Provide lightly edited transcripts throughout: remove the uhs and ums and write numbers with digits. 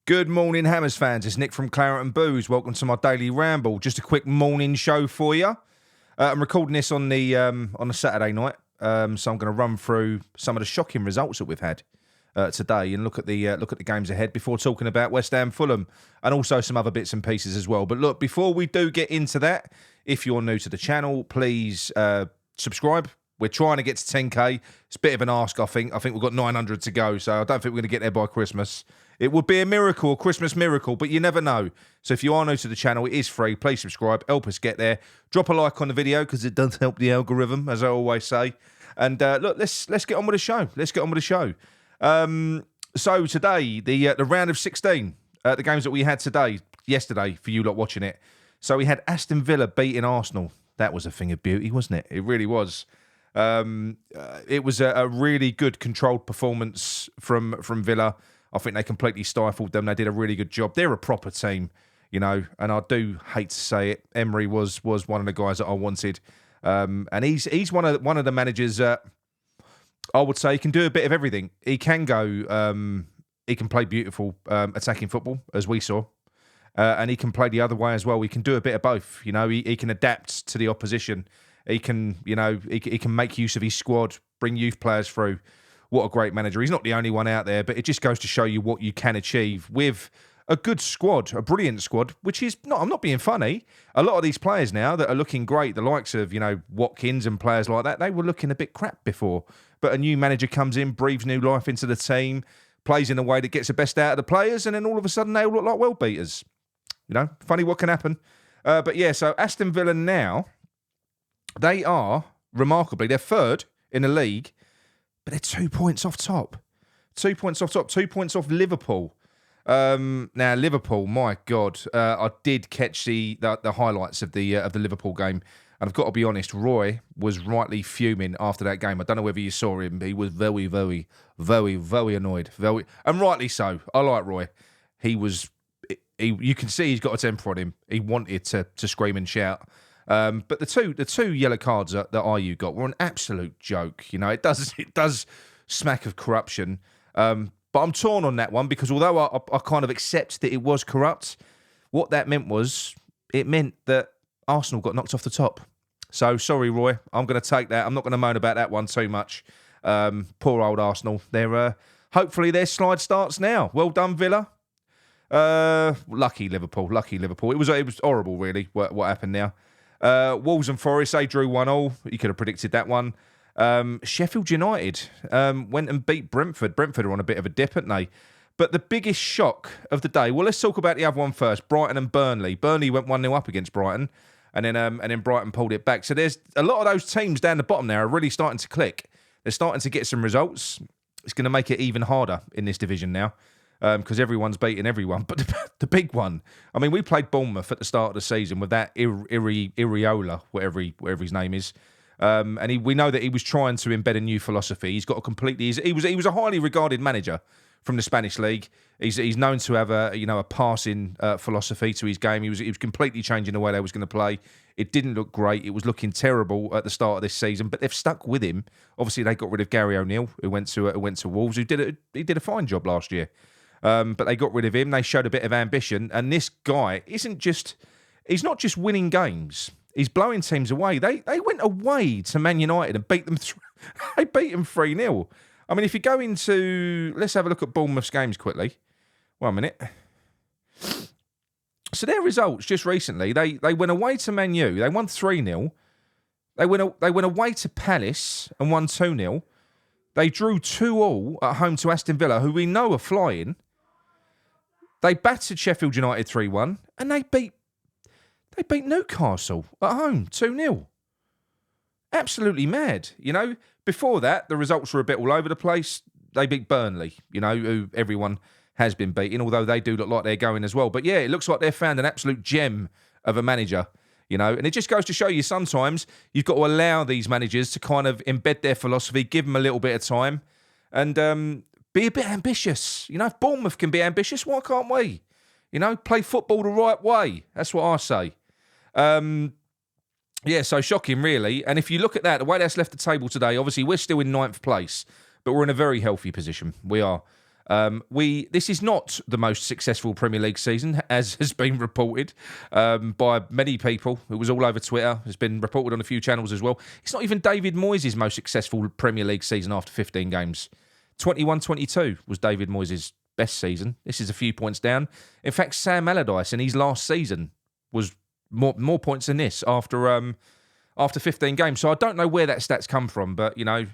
Good morning, Hammers fans. It's Nick from Claret and Booze. Welcome to my daily ramble. Just a quick morning show for you. I'm recording this on a Saturday night, so I'm going to run through some of the shocking results that we've had today and look at the games ahead before talking about West Ham, Fulham, and also some other bits and pieces as well. But look, before we do get into that, if you're new to the channel, please subscribe. We're trying to get to 10k. It's a bit of an ask, I think. I think we've got 900 to go, so I don't think we're going to get there by Christmas. It would be a miracle, a Christmas miracle, but you never know. So if you are new to the channel, it is free. Please subscribe. Help us get there. Drop a like on the video because it does help the algorithm, as I always say. And look, let's get on with the show. So today, the round of 16, the games that we had yesterday, for you lot watching it. So we had Aston Villa beating Arsenal. That was a thing of beauty, wasn't it? It really was. It was a really good controlled performance from Villa. I think they completely stifled them. They did a really good job. They're a proper team, you know, and I do hate to say it. Emery was one of the guys that I wanted, and he's one of the managers that I would say can do a bit of everything. He can go, he can play beautiful attacking football, as we saw, and he can play the other way as well. He can do a bit of both. You know, he can adapt to the opposition. He can, you know, he can make use of his squad, bring youth players through. What a great manager. He's not the only one out there, but it just goes to show you what you can achieve with a good squad, a brilliant squad, which is not, I'm not being funny. A lot of these players now that are looking great, the likes of, you know, Watkins and players like that, they were looking a bit crap before. But a new manager comes in, breathes new life into the team, plays in a way that gets the best out of the players, and then all of a sudden they all look like world beaters. You know, funny what can happen. But yeah, so Aston Villa now, they are, remarkably, they're third in the league, but they're 2 points off top. 2 points off top. 2 points off Liverpool. Now, Liverpool, my God. I did catch the highlights of the Liverpool game. And I've got to be honest, Roy was rightly fuming after that game. I don't know whether you saw him. He was very, very, very, very annoyed. And rightly so. I like Roy. You can see he's got a temper on him. He wanted to scream and shout. But the two yellow cards that IU got were an absolute joke. You know, it does smack of corruption. But I'm torn on that one because although I kind of accept that it was corrupt, what that meant was it meant that Arsenal got knocked off the top. So sorry, Roy, I'm going to take that. I'm not going to moan about that one too much. Poor old Arsenal. Hopefully their slide starts now. Well done, Villa. Lucky Liverpool. It was horrible, really. What happened now? Wolves and Forest, they drew 1-1. You could have predicted that one. Sheffield United went and beat Brentford. Brentford are on a bit of a dip, aren't they? But the biggest shock of the day, well, let's talk about the other one first, Brighton and Burnley. Burnley went 1-0 up against Brighton, and then Brighton pulled it back. So there's a lot of those teams down the bottom there are really starting to click. They're starting to get some results. It's going to make it even harder in this division now. Because everyone's beating everyone. But the big one, I mean, we played Bournemouth at the start of the season with that Iriola, whatever his name is. And we know that he was trying to embed a new philosophy. He's got a completely... He was a highly regarded manager from the Spanish league. He's known to have a passing philosophy to his game. He was completely changing the way they was going to play. It didn't look great. It was looking terrible at the start of this season, but they've stuck with him. Obviously, they got rid of Gary O'Neill, who went to Wolves, who did a fine job last year. But they got rid of him. They showed a bit of ambition. And this guy he's not just winning games. He's blowing teams away. They went away to Man United and beat them. They beat them 3-0. I mean, if you go into... Let's have a look at Bournemouth's games quickly. 1 minute. So their results just recently, they went away to Man U. They won 3-0. They went away to Palace and won 2-0. They drew 2-2 at home to Aston Villa, who we know are flying. They battered Sheffield United 3-1, and they beat Newcastle at home 2-0. Absolutely mad, you know. Before that, the results were a bit all over the place. They beat Burnley, you know, who everyone has been beating, although they do look like they're going as well. But yeah, it looks like they've found an absolute gem of a manager, you know. And it just goes to show you sometimes you've got to allow these managers to kind of embed their philosophy, give them a little bit of time, and be a bit ambitious. You know, if Bournemouth can be ambitious, why can't we? You know, play football the right way. That's what I say. Yeah, so shocking, really. And if you look at that, the way that's left the table today, obviously we're still in 9th place, but we're in a very healthy position. We are. This is not the most successful Premier League season, as has been reported by many people. It was all over Twitter. It's been reported on a few channels as well. It's not even David Moyes' most successful Premier League season after 15 games. 21-22 was David Moyes' best season. This is a few points down. In fact, Sam Allardyce in his last season was more points than this after 15 games. So I don't know where that stats come from, but why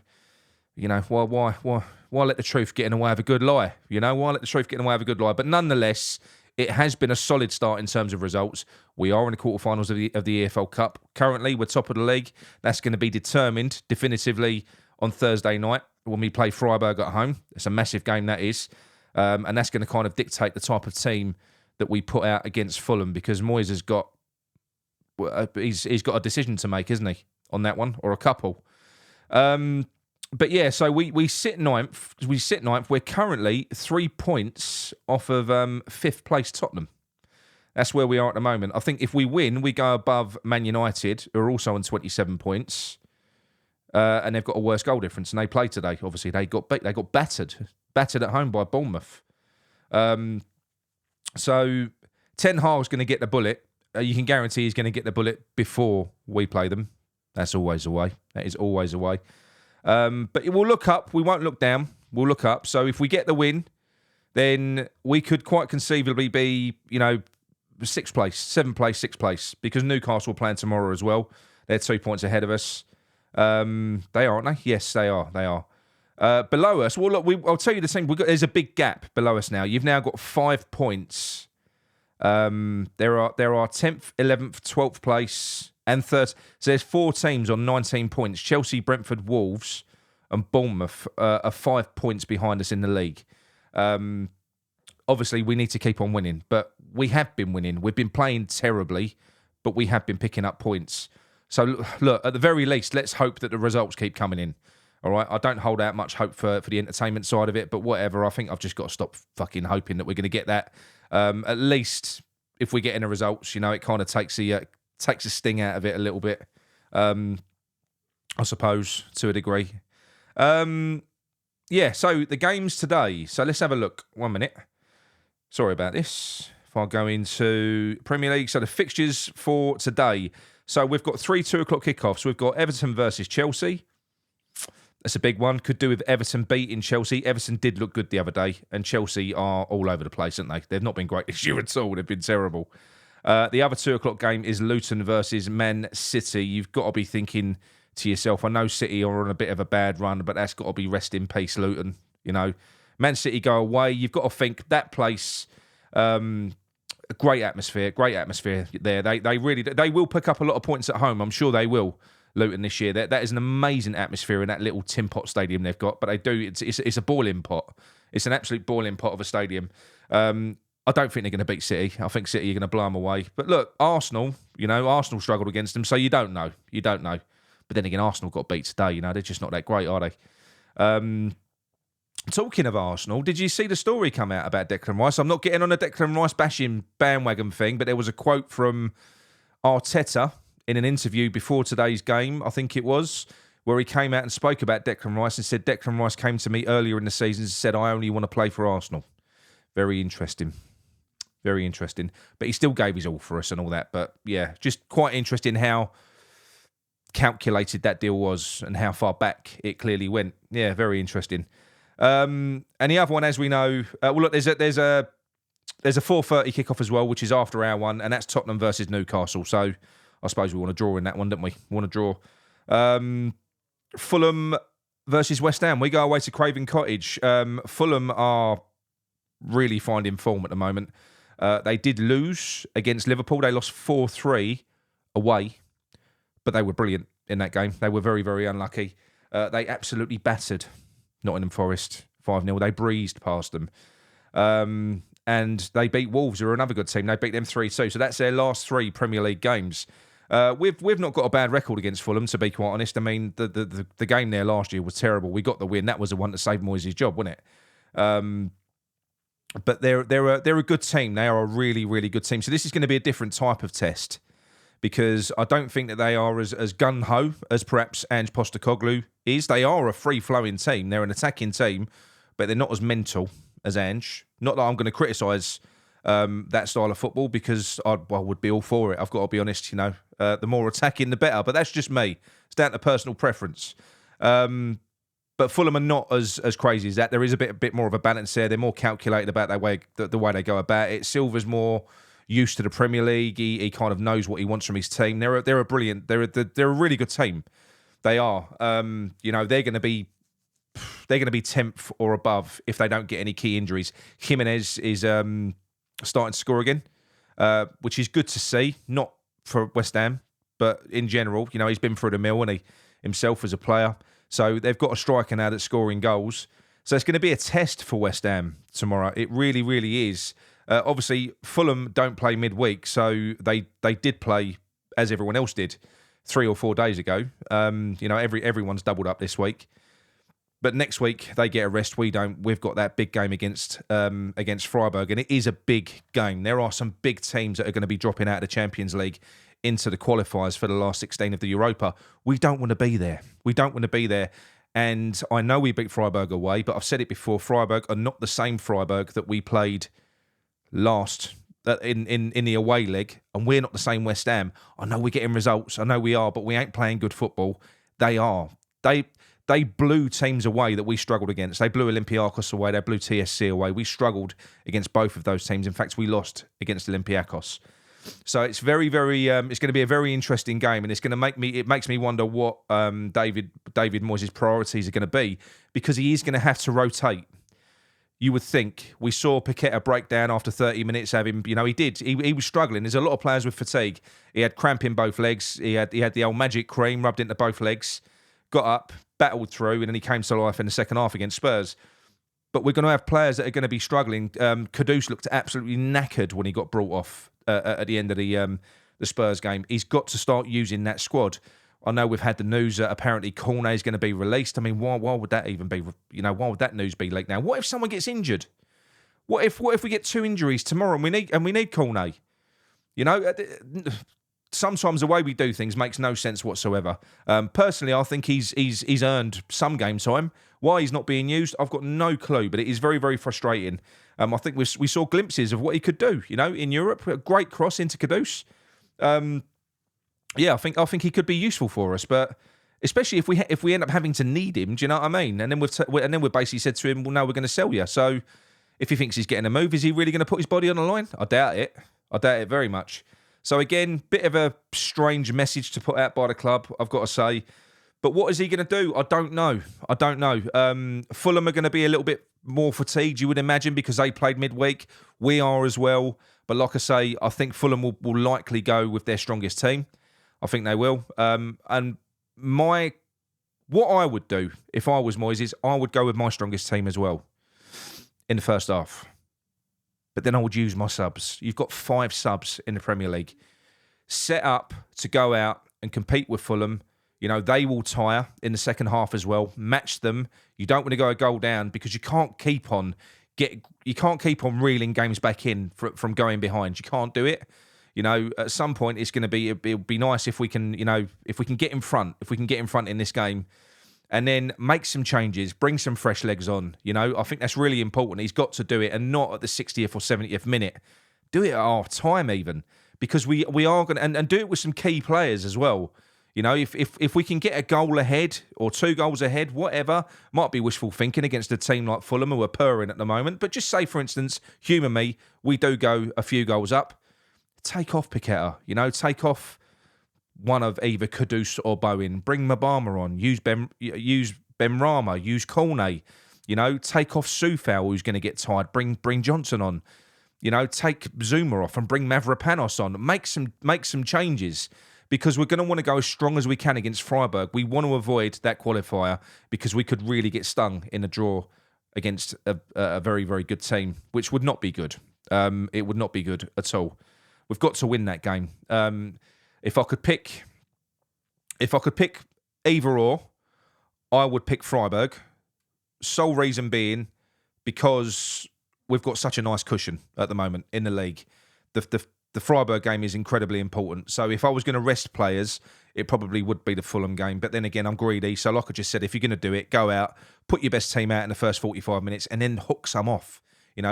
let the truth get in the way of a good lie? Why let the truth get in the way of a good lie? But nonetheless, it has been a solid start in terms of results. We are in the quarterfinals of the EFL Cup. Currently, we're top of the league. That's going to be determined definitively on Thursday night when we play Freiburg at home. It's a massive game, that is. And that's going to kind of dictate the type of team that we put out against Fulham, because Moyes has got he's got a decision to make, isn't he, on that one, or a couple. But yeah, so we sit ninth. We're currently 3 points off of fifth place Tottenham. That's where we are at the moment. I think if we win, we go above Man United, who are also on 27 points, and they've got a worse goal difference. And they played today. Obviously, they got battered at home by Bournemouth. So Ten Hag's going to get the bullet. You can guarantee he's going to get the bullet before we play them. That's always the way. That is always the way. But we'll look up. We won't look down. We'll look up. So if we get the win, then we could quite conceivably be, sixth place, seventh place, sixth place, because Newcastle are playing tomorrow as well. They're 2 points ahead of us. They are, aren't they? Yes, they are. They are. Below us, well, look, I'll tell you the same. There's a big gap below us now. You've now got 5 points. There are 10th, 11th, 12th place and 3rd. So there's 4 teams on 19 points. Chelsea, Brentford, Wolves and Bournemouth are 5 points behind us in the league. Obviously, we need to keep on winning, but we have been winning. We've been playing terribly, but we have been picking up points. So look, at the very least, let's hope that the results keep coming in. All right, I don't hold out much hope for the entertainment side of it, but whatever. I think I've just got to stop fucking hoping that we're going to get that. At least if we get in the results, it kind of takes the sting out of it a little bit, I suppose, to a degree. Yeah, so the games today. So let's have a look. 1 minute. Sorry about this. If I go into Premier League, so the fixtures for today. So we've got 3 2 o'clock kickoffs. We've got Everton versus Chelsea. That's a big one. Could do with Everton beating Chelsea. Everton did look good the other day, and Chelsea are all over the place, aren't they? They've not been great this year at all. They've been terrible. The other 2 o'clock game is Luton versus Man City. You've got to be thinking to yourself, I know City are on a bit of a bad run, but that's got to be rest in peace, Luton. Man City go away. You've got to think that place, a great atmosphere there. They will pick up a lot of points at home. I'm sure they will. Luton this year. That is an amazing atmosphere in that little tin pot stadium they've got. But they do. It's a boiling pot. It's an absolute boiling pot of a stadium. I don't think they're going to beat City. I think City are going to blow them away. But look, Arsenal. Arsenal struggled against them, so you don't know. You don't know. But then again, Arsenal got beat today. They're just not that great, are they? Talking of Arsenal, did you see the story come out about Declan Rice? I'm not getting on a Declan Rice bashing bandwagon thing, but there was a quote from Arteta in an interview before today's game, I think it was, where he came out and spoke about Declan Rice and said, Declan Rice came to me earlier in the season and said, I only want to play for Arsenal. Very interesting. Very interesting. But he still gave his all for us and all that. But yeah, just quite interesting how calculated that deal was and how far back it clearly went. Yeah, very interesting. And the other one, as we know, well, look, there's a 4:30 kickoff as well, which is after our one, and that's Tottenham versus Newcastle. So I suppose we want to draw in that one, don't we? We want to draw. Fulham versus West Ham. We go away to Craven Cottage. Fulham are really finding form at the moment. They did lose against Liverpool. They lost 4-3 away, but they were brilliant in that game. They were very, very unlucky. They absolutely battered Nottingham Forest 5-0. They breezed past them. And they beat Wolves, who are another good team. They beat them 3-2. So that's their last 3 Premier League games. We've not got a bad record against Fulham, to be quite honest. I mean, the game there last year was terrible. We got the win. That was the one that saved Moyes' job, wasn't it? But they're a good team. They are a really, really good team. So this is going to be a different type of test, because I don't think that they are as gung-ho as perhaps Ange Postecoglou is. They are a free-flowing team. They're an attacking team, but they're not as mental as Ange. Not that I'm going to criticise that style of football, because I would be all for it. I've got to be honest, the more attacking, the better. But that's just me. It's down to personal preference. But Fulham are not as crazy as that. There is a bit more of a balance there. They're more calculated about the way they go about it. Silva's more used to the Premier League. He kind of knows what he wants from his team. They're a brilliant. They're a really good team. They are. They're going to be 10th or above if they don't get any key injuries. Jimenez is starting to score again, which is good to see. Not for West Ham, but in general. He's been through the mill, and he himself as a player. So they've got a striker now that's scoring goals. So it's going to be a test for West Ham tomorrow. It really, really is. Obviously, Fulham don't play midweek, so they did play, as everyone else did, 3 or 4 days ago. Everyone's doubled up this week. But next week, they get a rest. We don't. We've got that big game against Freiburg, and it is a big game. There are some big teams that are going to be dropping out of the Champions League into the qualifiers for the last 16 of the Europa. We don't want to be there. We don't want to be there. And I know we beat Freiburg away, but I've said it before, Freiburg are not the same Freiburg that we played last in the away leg, and we're not the same West Ham. I know we're getting results. I know we are, but we ain't playing good football. They are. They blew teams away that we struggled against. They blew Olympiacos away. They blew TSC away. We struggled against both of those teams. In fact, we lost against Olympiacos. So it's very, very. It's going to be a very interesting game, and it's going to make me. It makes me wonder what David Moyes' priorities are going to be, because he is going to have to rotate. You would think. We saw Paqueta break down after 30 minutes. Have him. He did. He was struggling. There's a lot of players with fatigue. He had cramp in both legs. He had the old magic cream rubbed into both legs. Got up, battled through, and then he came to life in the second half against Spurs. But we're going to have players that are going to be struggling. Kudus looked absolutely knackered when he got brought off at the end of the Spurs game. He's got to start using that squad. I know we've had the news that apparently Cornet is going to be released. I mean, why would that even be? Why would that news be leaked now? What if someone gets injured? What if we get 2 injuries tomorrow and we need Cornet? Sometimes the way we do things makes no sense whatsoever. Personally, I think he's earned some game time. Why he's not being used, I've got no clue, but it is very, very frustrating. I think we saw glimpses of what he could do, in Europe. A great cross into Kudus. I think he could be useful for us, but especially if we end up having to need him, do you know what I mean? And then we've basically said to him, well, no, we're going to sell you. So if he thinks he's getting a move, is he really going to put his body on the line? I doubt it. I doubt it very much. So again, bit of a strange message to put out by the club, I've got to say. But what is he going to do? I don't know. Fulham are going to be a little bit more fatigued, you would imagine, because they played midweek. We are as well. But like I say, I think Fulham will likely go with their strongest team. I think they will. And what I would do if I was Moyes is I would go with my strongest team as well in the first half. But then I would use my subs. You've got 5 subs in the Premier League. Set up to go out and compete with Fulham. They will tire in the second half as well. Match them. You don't want to go a goal down, because you can't keep on reeling games back in from going behind. You can't do it. At some point it'll be nice if we can, if we can get in front. If we can get in front in this game, and then make some changes, bring some fresh legs on. I think that's really important. He's got to do it, and not at the 60th or 70th minute. Do it at half time even, because we are going to, and do it with some key players as well. If we can get a goal ahead or 2 goals ahead, whatever, might be wishful thinking against a team like Fulham who are purring at the moment. But just say, for instance, humour me, we do go a few goals up. Take off Paqueta, take off one of either Kudus or Bowen. Bring Mabama on. Use Benrahma. Use Cornet. Take off Soufal, who's going to get tired. Bring Johnson on. Take Zuma off and bring Mavropanos on. Make some changes, because we're going to want to go as strong as we can against Freiburg. We want to avoid that qualifier, because we could really get stung in a draw against a very, very good team, which would not be good. It would not be good at all. We've got to win that game. If I could pick either or, I would pick Freiburg. Sole reason being because we've got such a nice cushion at the moment in the league. The Freiburg game is incredibly important. So if I was going to rest players, it probably would be the Fulham game. But then again, I'm greedy. So like I just said, if you're going to do it, go out, put your best team out in the first 45 minutes, and then hook some off.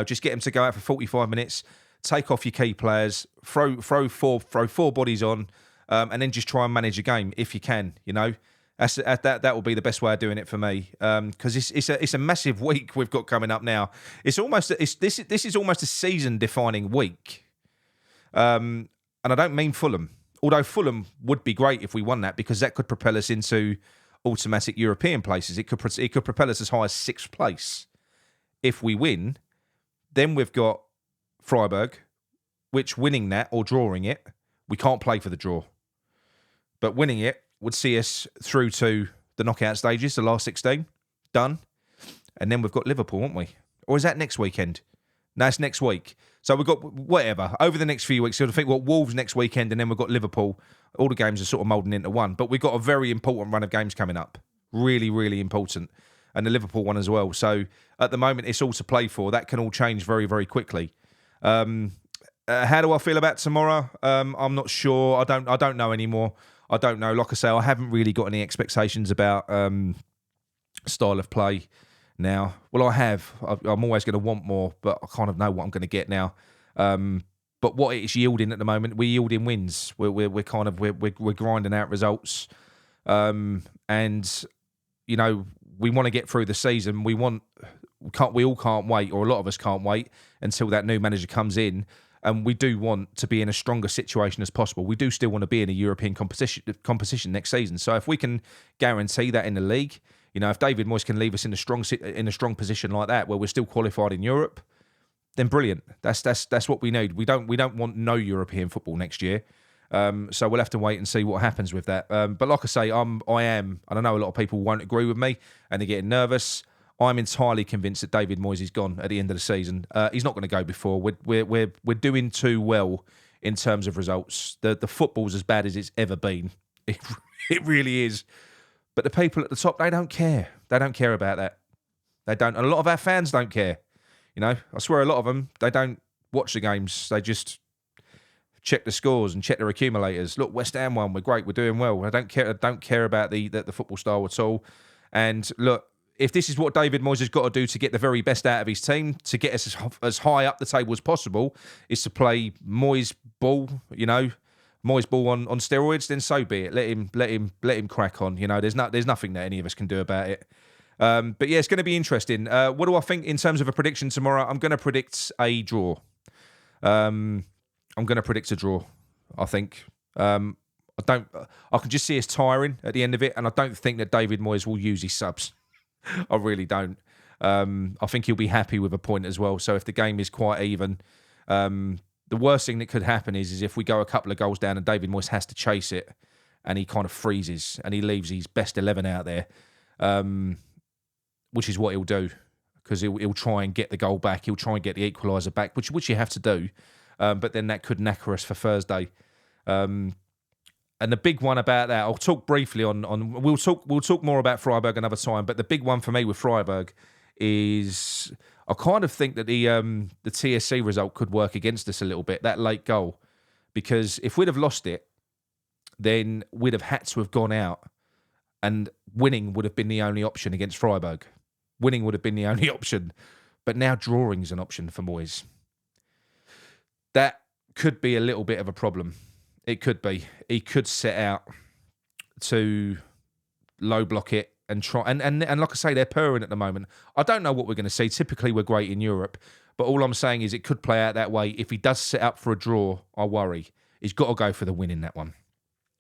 Just get them to go out for 45 minutes, take off your key players, throw four bodies on, and then just try and manage a game if you can. That will be the best way of doing it for me, because it's a massive week we've got coming up now. This is almost a season-defining week, and I don't mean Fulham. Although Fulham would be great if we won that, because that could propel us into automatic European places. It could propel us as high as 6th place. If we win, then we've got Freiburg, which winning that or drawing it, we can't play for the draw. But winning it would see us through to the knockout stages, the last 16, done. And then we've got Liverpool, haven't we? Or is that next weekend? No, it's next week. So we've got, whatever, over the next few weeks. So I think we've got Wolves next weekend, and then we've got Liverpool. All the games are sort of moulding into one. But we've got a very important run of games coming up. Really, really important. And the Liverpool one as well. So at the moment, it's all to play for. That can all change very, very quickly. How do I feel about tomorrow? I'm not sure. I don't know anymore. I don't know. Like I say, I haven't really got any expectations about style of play now. Well, I have. I'm always going to want more, but I kind of know what I'm going to get now. But what it's yielding at the moment, we're yielding wins. We're grinding out results, and we want to get through the season. We all can't wait, or a lot of us can't wait until that new manager comes in. And we do want to be in a stronger situation as possible. We do still want to be in a European competition next season. So if we can guarantee that in the league, if David Moyes can leave us in a strong position like that, where we're still qualified in Europe, then brilliant. That's what we need. We don't want no European football next year. So we'll have to wait and see what happens with that. But like I say, I am, and I know a lot of people won't agree with me, and they're getting nervous. I'm entirely convinced that David Moyes is gone at the end of the season. He's not going to go before. We're doing too well in terms of results. The football's as bad as it's ever been. It really is. But the people at the top, they don't care. They don't care about that. They don't. And a lot of our fans don't care. I swear a lot of them, they don't watch the games. They just check the scores and check their accumulators. Look, West Ham won. We're great. We're doing well. I don't care about the football style at all. And look, if this is what David Moyes has got to do to get the very best out of his team, to get us as high up the table as possible, is to play Moyes ball, Moyes ball on steroids, then so be it. Let him crack on. There's nothing that any of us can do about it. But yeah, it's going to be interesting. What do I think in terms of a prediction tomorrow? I'm going to predict a draw. I'm going to predict a draw. I think. I can just see us tiring at the end of it, and I don't think that David Moyes will use his subs. I really don't. I think he'll be happy with a point as well. So if the game is quite even, the worst thing that could happen is if we go a couple of goals down and David Moyes has to chase it, and he kind of freezes and he leaves his best 11 out there, which is what he'll do, because he'll try and get the goal back. He'll try and get the equaliser back, which you have to do. But then that could knacker us for Thursday. And the big one about that, I'll talk briefly on. We'll talk more about Freiburg another time. But the big one for me with Freiburg is I kind of think that the TSC result could work against us a little bit. That late goal, because if we'd have lost it, then we'd have had to have gone out, and winning would have been the only option against Freiburg. Winning would have been the only option, but now drawing's an option for Moyes. That could be a little bit of a problem. It could be. He could set out to low block it and try. And like I say, they're purring at the moment. I don't know what we're going to see. Typically, we're great in Europe. But all I'm saying is it could play out that way. If he does set up for a draw, I worry. He's got to go for the win in that one.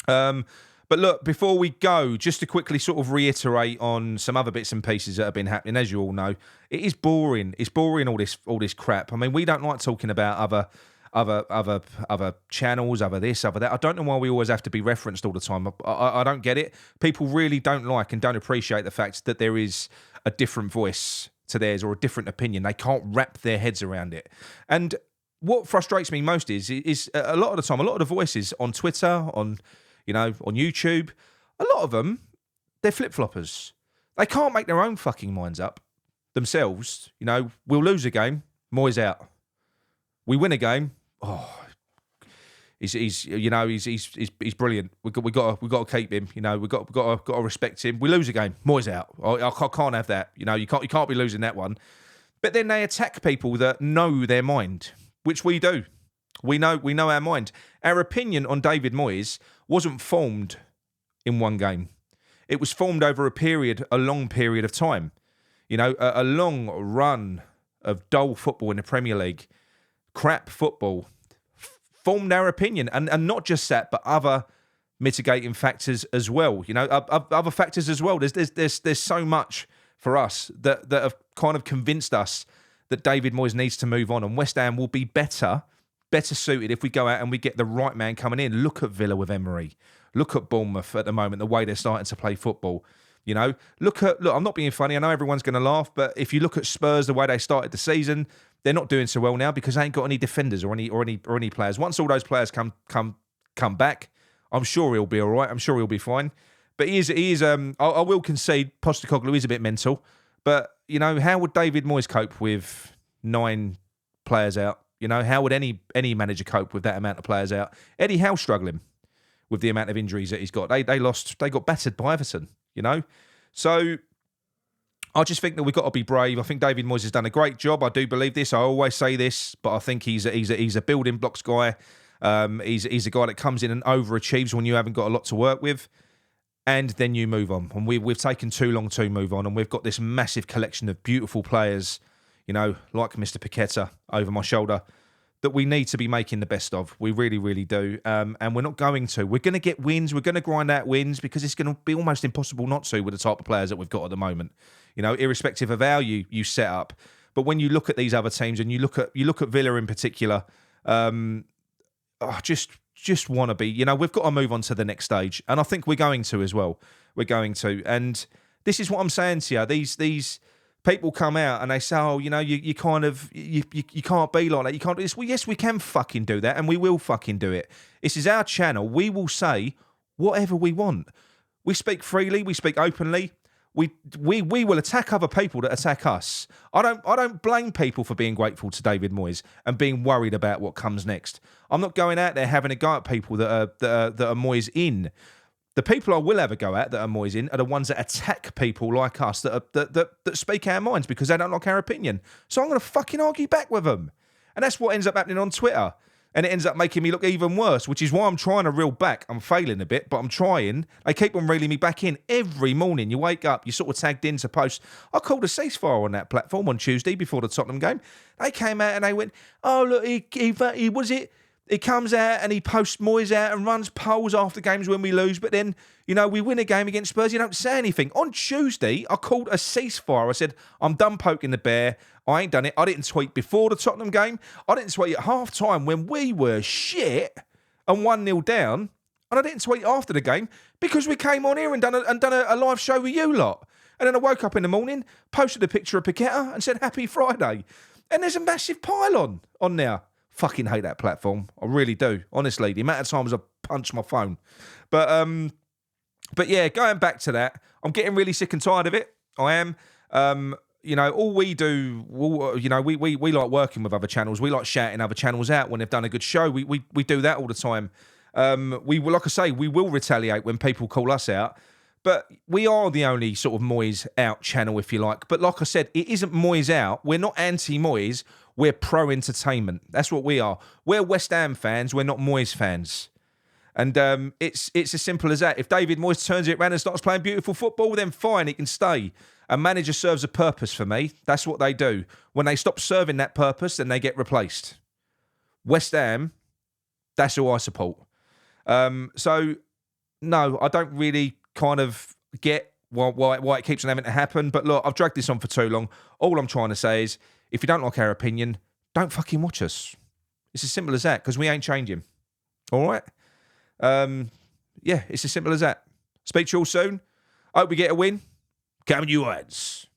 But look, before we go, just to quickly sort of reiterate on some other bits and pieces that have been happening. As you all know, it is boring. It's boring, all this crap. I mean, we don't like talking about other channels, other this, other that. I don't know why we always have to be referenced all the time. I don't get it. People really don't like and don't appreciate the fact that there is a different voice to theirs or a different opinion. They can't wrap their heads around it. And what frustrates me most is a lot of the time, a lot of the voices on Twitter, on YouTube, a lot of them, they're flip-floppers. They can't make their own fucking minds up themselves. We'll lose a game, Moyes out. We win a game, he's brilliant. We got to keep him. We got to respect him. We lose a game, Moyes out. I can't have that. You can't be losing that one. But then they attack people that know their mind, which we do. We know our mind. Our opinion on David Moyes wasn't formed in one game. It was formed over a long period of time. You know, a long run of dull football in the Premier League, crap football, formed our opinion. And not just that, but other mitigating factors as well. You know, other factors as well. There's so much for us that have kind of convinced us that David Moyes needs to move on, and West Ham will be better suited if we go out and we get the right man coming in. Look at Villa with Emery. Look at Bournemouth at the moment, the way they're starting to play football. You know, look, I'm not being funny. I know everyone's going to laugh, but if you look at Spurs, the way they started the season, they're not doing so well now because they ain't got any defenders or any players. Once all those players come back, I'm sure he'll be all right. I'm sure he'll be fine. But he is. I will concede Postecoglou is a bit mental. But you know, how would David Moyes cope with 9 players out? You know, how would any manager cope with that amount of players out? Eddie Howe's struggling with the amount of injuries that he's got. They got battered by Everton. You know, so I just think that we've got to be brave. I think David Moyes has done a great job. I do believe this. I always say this, but I think he's a building blocks guy. He's a guy that comes in and overachieves when you haven't got a lot to work with, and then you move on. And we've taken too long to move on, and we've got this massive collection of beautiful players, you know, like Mr. Paqueta over my shoulder, that we need to be making the best of. We really, really do. And we're not going to. We're going to get wins. We're going to grind out wins because it's going to be almost impossible not to with the type of players that we've got at the moment. You know, irrespective of how you set up. But when you look at these other teams and you look at Villa in particular, I just want to be, you know, we've got to move on to the next stage. And I think we're going to as well. We're going to. And this is what I'm saying to you. These people come out and they say, oh, you know, you kind of, you can't be like that. You can't do this. Well, yes, we can fucking do that, and we will fucking do it. This is our channel. We will say whatever we want. We speak freely. We speak openly. We will attack other people that attack us. I don't blame people for being grateful to David Moyes and being worried about what comes next. I'm not going out there having a go at people that are Moyes in. The people I will have a go at that are Moyes in are the ones that attack people like us that speak our minds because they don't like our opinion. So I'm going to fucking argue back with them. And that's what ends up happening on Twitter. And it ends up making me look even worse, which is why I'm trying to reel back. I'm failing a bit, but I'm trying. They keep on reeling me back in every morning. You wake up, you sort of tagged into posts. I called a ceasefire on that platform on Tuesday before the Tottenham game. They came out and they went, oh, look, he was it. He comes out and he posts Moyes out and runs polls after games when we lose. But then, you know, we win a game against Spurs. You don't say anything. On Tuesday, I called a ceasefire. I said, I'm done poking the bear. I ain't done it. I didn't tweet before the Tottenham game. I didn't tweet at half-time when we were shit and 1-0 down. And I didn't tweet after the game because we came on here and done a live show with you lot. And then I woke up in the morning, posted a picture of Paqueta and said, Happy Friday. And there's a massive pile on there. Fucking hate that platform. I really do. Honestly, the amount of times I punch my phone. But yeah, going back to that, I'm getting really sick and tired of it. I am. You know, all we do, you know, we like working with other channels. We like shouting other channels out when they've done a good show. We do that all the time. Like I say, we will retaliate when people call us out. But we are the only sort of Moyes out channel, if you like. But like I said, it isn't Moyes out. We're not anti-Moyes. We're pro-entertainment. That's what we are. We're West Ham fans. We're not Moyes fans. And it's as simple as that. If David Moyes turns it around and starts playing beautiful football, then fine, he can stay. A manager serves a purpose for me. That's what they do. When they stop serving that purpose, then they get replaced. West Ham, that's who I support. So, no, I don't really kind of get why it keeps on having to happen. But look, I've dragged this on for too long. All I'm trying to say is, if you don't like our opinion, don't fucking watch us. It's as simple as that, because we ain't changing. All right? Yeah, it's as simple as that. Speak to you all soon. Hope we get a win. Come on, you lads.